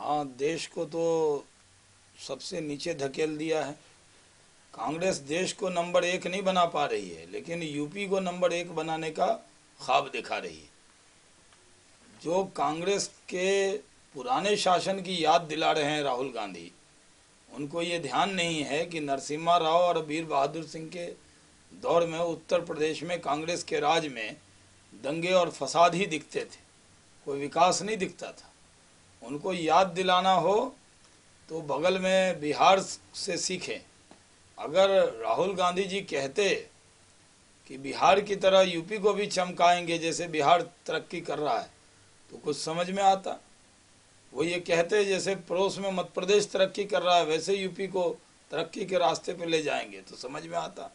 हाँ, देश को तो सबसे नीचे धकेल दिया है। कांग्रेस देश को नंबर 1 नहीं बना पा रही है, लेकिन यूपी को नंबर 1 बनाने का ख्वाब दिखा रही है। जो कांग्रेस के पुराने शासन की याद दिला रहे हैं राहुल गांधी, उनको ये ध्यान नहीं है कि नरसिम्हा राव और वीर बहादुर सिंह के दौर में उत्तर प्रदेश में कांग्रेस के राज में दंगे और फसाद ही दिखते थे, कोई विकास नहीं दिखता था। उनको याद दिलाना हो तो बगल में बिहार से सीखें। अगर राहुल गांधी जी कहते कि बिहार की तरह यूपी को भी चमकाएंगे जैसे बिहार तरक्की कर रहा है, तो कुछ समझ में आता। वो ये कहते जैसे पड़ोस में मध्य प्रदेश तरक्की कर रहा है वैसे यूपी को तरक्की के रास्ते पे ले जाएंगे, तो समझ में आता।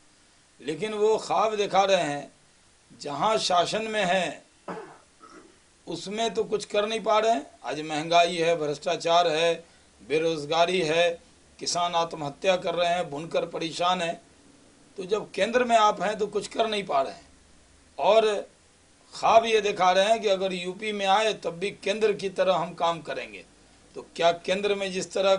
लेकिन वो ख्वाब दिखा रहे हैं, जहाँ शासन में है उसमें तो कुछ कर नहीं पा रहे हैं। आज महंगाई है, भ्रष्टाचार है, बेरोजगारी है, किसान आत्महत्या कर रहे हैं, बुनकर परेशान है। तो जब केंद्र में आप हैं तो कुछ कर नहीं पा रहे हैं, और ख्वाब ये दिखा रहे हैं कि अगर यूपी में आए तब भी केंद्र की तरह हम काम करेंगे। तो क्या केंद्र में जिस तरह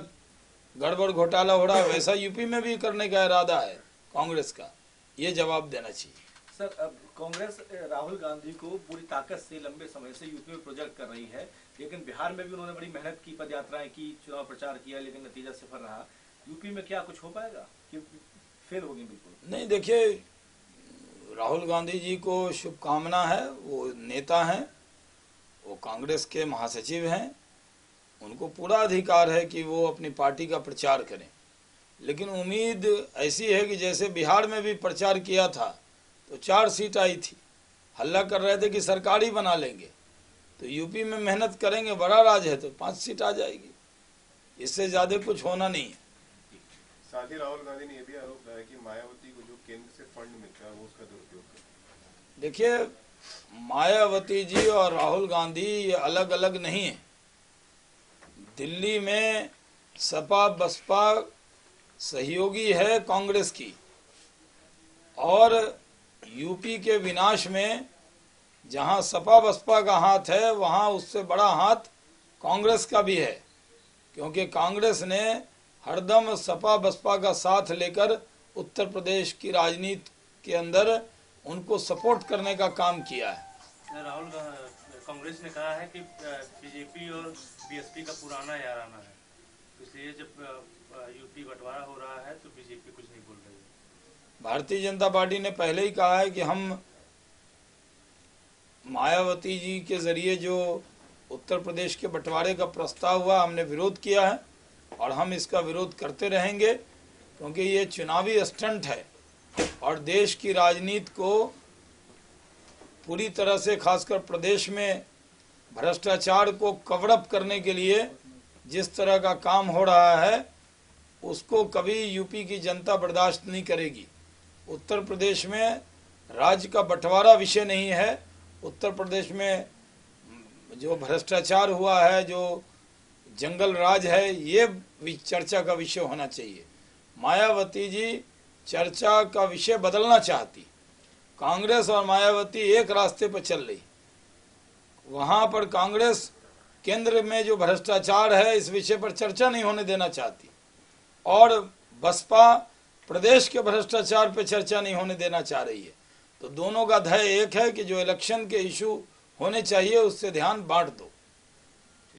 गड़बड़ घोटाला हो रहा है वैसा यूपी में भी करने का इरादा है कांग्रेस का? ये जवाब देना चाहिए। सर, अब कांग्रेस राहुल गांधी को पूरी ताकत से लंबे समय से यूपी में प्रोजेक्ट कर रही है, लेकिन बिहार में भी उन्होंने बड़ी मेहनत की, पदयात्राएं की, चुनाव प्रचार किया, लेकिन नतीजा सिफर रहा। यूपी में क्या कुछ हो पाएगा कि फेल होगी? बिल्कुल नहीं। देखिए, राहुल गांधी जी को शुभकामना है, वो नेता हैं, वो कांग्रेस के महासचिव हैं, उनको पूरा अधिकार है कि वो अपनी पार्टी का प्रचार करें। लेकिन उम्मीद ऐसी है कि जैसे बिहार में भी प्रचार किया था तो 4 सीट आई थी, हल्ला कर रहे थे कि सरकार ही बना लेंगे, तो यूपी में मेहनत करेंगे, बड़ा राज है, तो 5 सीट आ जाएगी। इससे ज़्यादा कुछ होना नहीं है। साथ ही राहुल गांधी ने यह भी आरोप लगाया कि मायावती को जो केंद्र से फंड मिलता है वो उसका दुरुपयोग करते हैं। देखिए, मायावती जी और राहुल गांधी ये अलग अलग नहीं है। दिल्ली में सपा बसपा सहयोगी है कांग्रेस की, और यूपी के विनाश में जहां सपा बसपा का हाथ है वहां उससे बड़ा हाथ कांग्रेस का भी है, क्योंकि कांग्रेस ने हरदम सपा बसपा का साथ लेकर उत्तर प्रदेश की राजनीति के अंदर उनको सपोर्ट करने का काम किया है। राहुल कांग्रेस ने कहा है कि बीजेपी और बीएसपी का पुराना याराना है, इसलिए जब यूपी बंटवारा हो रहा है तो बीजेपी कुछ नहीं बोल रही है। भारतीय जनता पार्टी ने पहले ही कहा है कि हम मायावती जी के जरिए जो उत्तर प्रदेश के बंटवारे का प्रस्ताव हुआ, हमने विरोध किया है और हम इसका विरोध करते रहेंगे, क्योंकि ये चुनावी स्टंट है और देश की राजनीति को पूरी तरह से, खासकर प्रदेश में भ्रष्टाचार को कवर अप करने के लिए जिस तरह का काम हो रहा है उसको कभी यूपी की जनता बर्दाश्त नहीं करेगी। उत्तर प्रदेश में राज्य का बंटवारा विषय नहीं है। उत्तर प्रदेश में जो भ्रष्टाचार हुआ है, जो जंगल राज है, ये चर्चा का विषय होना चाहिए। मायावती जी चर्चा का विषय बदलना चाहती। कांग्रेस और मायावती एक रास्ते पर चल रही। वहां पर कांग्रेस केंद्र में जो भ्रष्टाचार है इस विषय पर चर्चा नहीं होने देना चाहती, और बसपा प्रदेश के भ्रष्टाचार पर चर्चा नहीं होने देना चाह रही है। तो दोनों का ध्येय एक है कि जो इलेक्शन के इशू होने चाहिए उससे ध्यान बांट दो।